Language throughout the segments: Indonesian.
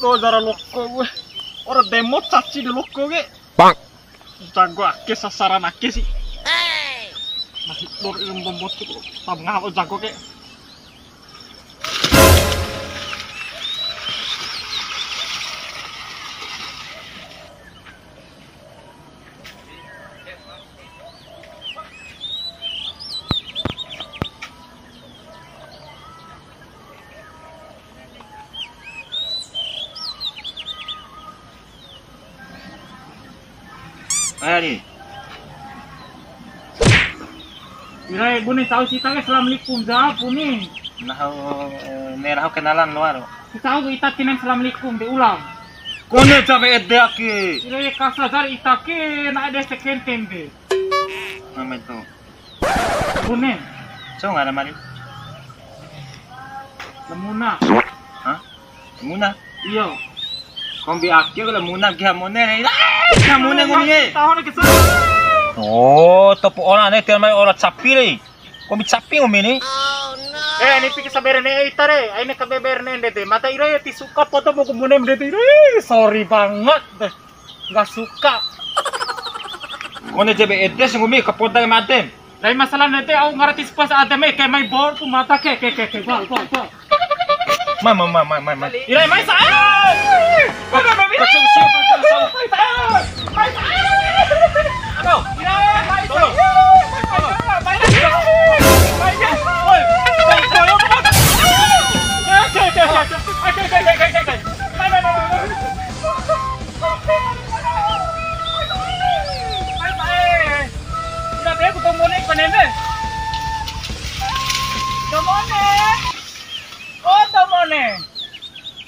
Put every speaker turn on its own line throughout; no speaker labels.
Loko jara loko gue. Orang demo caci di loko gue.
Bang.
Jago ake sasaran ake sih. Masih lor ilmu bot tuh. Tengah jago ke.
Ayo nih.
Irai bune tahu sih tangga assalamualaikum jawab bune.
Nah, merah kenalan luar.
Tahu ita tinan assalamualaikum de ulang.
Kono cabe ede aki.
Irai kasar ita ke na ada second tembe.
Mama itu.
Bune
So nggak ada mari.
lemuna.
Hah? Muna.
Iya.
Kombi aki kalau muna kia mone nih. Kia mone ngomongnya.
Tahu nih kesel.
Oh, topo orang nih tiap orang sapi nih. Kombi sapi ngomong ini.
Ini pikir sabaran ita re. Ini kebeber nende deh. Mata irai ti suka foto mau kemudian deh. Irai sorry banget deh. Gak suka.
Kono cabe ede sengumi kapotang matem.
Dari masalah nanti aku ngerti pas ada kayak main bor tuh mata kayak bal.
Mama.
Irai main saya. Mana babi?
Kacau siapa kacau.
Main saya.
Aduh.
Irai main saya. Main.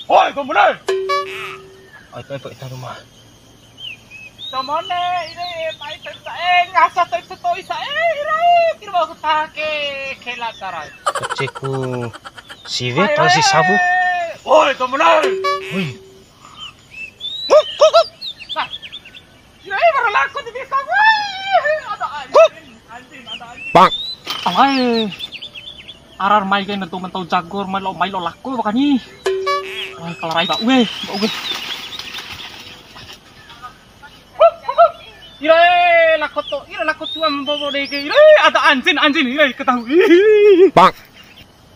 Oi, kemudian.
Oh, itu rumah.
Tomone, ini main saya ngasah tersetoi saya, ini kira mau kutake kelakaran.
Keceku. Siwe tahu si sabu.
Oi, kemudian.
Wih.
Nah, ini baru laku di desa gue. Ada anjing.
Bang.
Alay. Arar mai kayak mentau jagur, mai lo laku makanya. Kalau rai bak weh. Ire laku tua membawa deh ke. Ire ada anjing, ire ketahui.
Bang.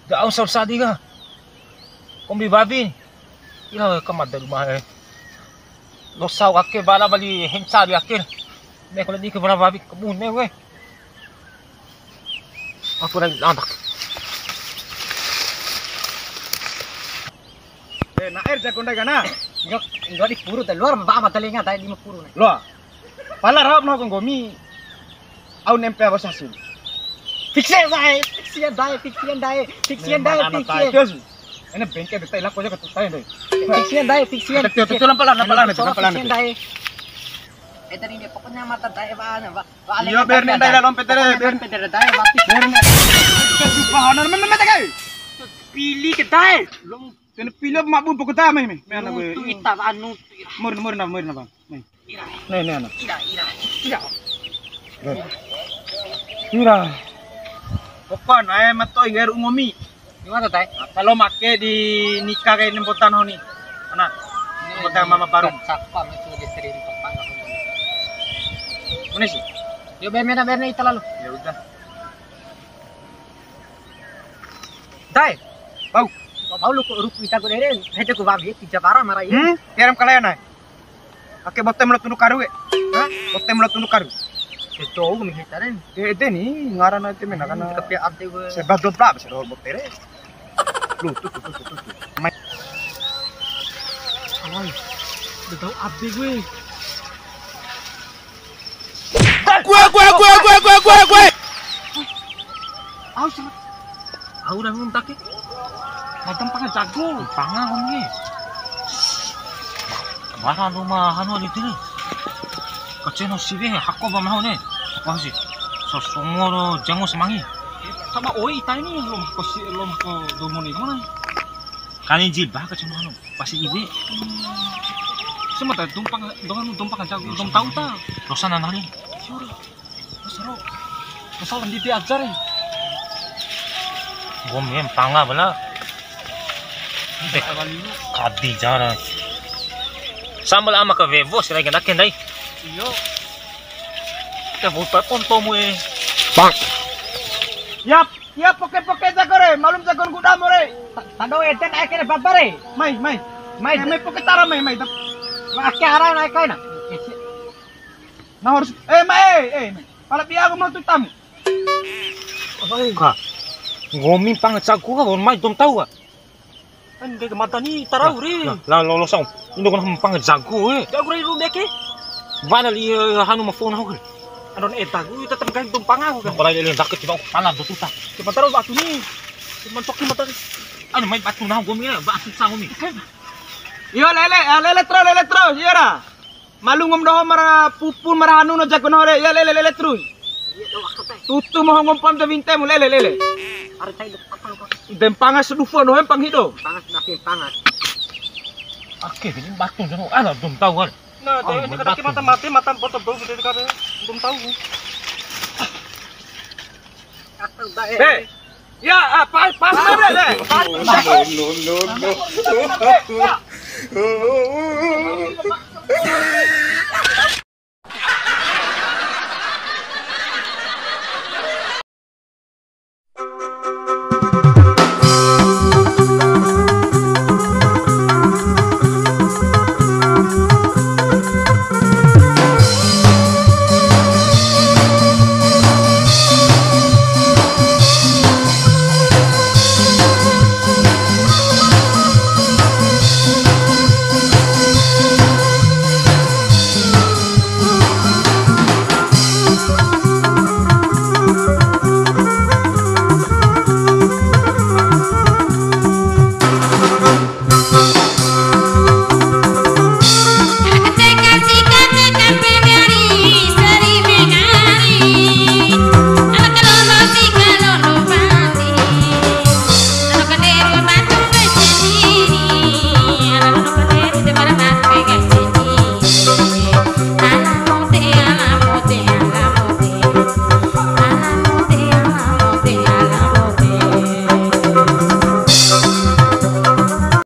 Gak usah diga. Kombi babi. Ira kamat dari rumah eh. Lo saw ake bala bali hensa di akhir. Nek kalau di ke bala babi kebun nih weh. Aku lagi anak.
Na air jago ndai kana.
Enggak di puru teh luar mbak telinga tadi 50 nih.
Loh. Pala rap no gomi. Au nempe apa sasin.
Fiksien dai.
Ini bengke betai lah koja ketutai deh.
Fiksien dai.
Itu lampalan.
Tadi dia pokoknya mata dai Pak.
Iya biar nih dai lompet deh.
Biar dai mati.
Bahanan memang tak pilih ke dai. Long kena pilih mak bu pokok tamai me. Me anak gue.
Itu ita anu.
Murna bang. Nih anak. Ira. Opan ay matoy garu ngomi.
Gimana dai?
Kalau make di nikah kayak nempotan honi. Anak. Nempotan mama baru.
Siapa itu istri di depan.
Mana sih?
Yo biar ita lalu.
Ya udah.
Dai.
Bau.
Mau lu rupu ita ko dere. Hete ko babi tiga para marah ini.
Kirim kalian ay. Pakai botem lo tunduk karu. Hah? Botem lo tunduk karu.
Itu aku mengitarin.
Ede nih ngaran nanti mena kana.
Tapi ate gue.
Sebab dot blab sih botere. Lu tuh. Main.
Alay. Udah tahu abdi gue.
Gue.
Aus. Aku udah nguntak ya.
Macam pangan jago.
Pangan ngomongnya. Kemana rumah anu di sini? Kecil siwe hakko ba mau nih. Masih. Semua jangan semangi.
Sama oi ita ini lom ko domoni mana?
Kani jilbah kecil anu. Pasti ibe.
Semua tadi tumpang jago. Dom tahu ta.
Dosan anu nih.
Seru. Asal nanti diajar ya.
Gom panga bala. Kadi jara. Sama lah ama ka vevo sila ganakin dai.
Iyo. Kamu pa ponto mo eh.
Bang.
Yap, poke jago re, malum jagon kuda mo re.
Tado eten ay kene babare.
Mai. Mai poke tara mai.
Maske ara na kay na.
Nah harus mai. Pala biya ko mo tutam.
Ka. Ngomin pang jago ka, on mai dom tahu ka.
Ande ke mata ni tarau re.
La lo sang. Indo ko na pang jago eh.
Jago re rumbe ke.
Vana li hanu ma phone ako.
Anon eta gue tetap kan tumpang aku kan.
Balay le dakit ba pala do tuta.
Cuma taruh waktu ni. Cuma toki mata.
Ano may batu na gomi na ba asu sa gomi.
Yo lele terus iya ra. Malu ngom doho mara pupun mara anu no jago no re. Ya lele terus. Tutu mo ngom pam de vinte mo lele.
Ara tay apa ko.
Dem pangas dufo no pang hido.
Pangas na pangas.
Ake din batu no ala dom tahu kan.
Nah,
Oh,
ini kaki mata botol bau gitu kabe. Belum tahu.
Kakak ba eh.
Hey. Ya, pas bre.
No.